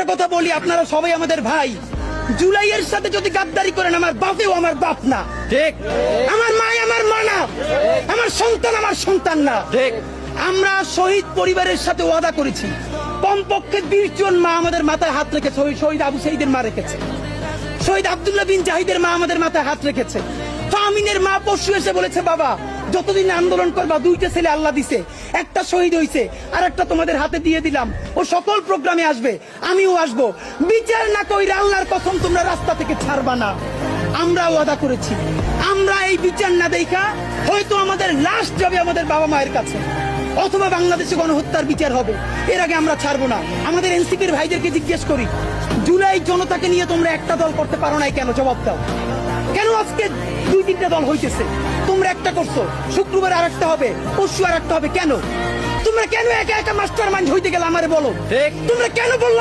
একটা কথা বলি, আপনারা সবাই আমাদের ভাই। জুলাইয়ের সাথে যদি গাদ্দারি করেন, আমার বাপেও আমার বাপ না, ঠিক। আমার মা আমার মা না, আমার সন্তান আমার সন্তান না, ঠিক। আমরা শহীদ পরিবারের সাথে ওয়াদা করেছি, কমপক্ষে 20 জন মা আমাদের মাথায় হাত রেখেছে। শহীদ আবু সাঈদের মা রেখেছে, শহীদ আব্দুল্লাহ বিন জাহিদের মা আমাদের মাথায় হাত রেখেছে। ফামিনের মা পরশু এসে বলেছে, বাবা যতদিন আন্দোলন করবা, 2টা ছেলে আল্লাহ দিছে, একটা শহীদ হইছে, আর একটা তোমাদের হাতে দিয়ে দিলাম, ও সকল প্রোগ্রামে আসবে, আমিও আসবো। বিচার না কইরা আল্লাহর কসম তোমরা রাস্তা থেকে ছাড়বা না। আমরা ওয়াদা করেছি, আমরা এই বিচার না দেখা হয়তো আমাদের লাশ যাবে আমাদের বাবা মায়ের কাছে, অথবা বাংলাদেশে গণহত্যার বিচার হবে, এর আগে আমরা ছাড়বো না। আমাদের এনসিপির ভাইদেরকে জিজ্ঞেস করি, জুলাই জনতাকে নিয়ে তোমরা একটা দল করতে পারো নাই কেন? জবাব দাও। কেন আজকে 2-3টা দল হইতেছে? তোমরা একটা করছো, শুক্রবার আর একটা হবে, পরশু আর একটা হবে, কেন? তোমরা কেন একা একা মাস্টার মাইন্ড হইতে গেলে আমারে বলো, তোমরা কেন বললা?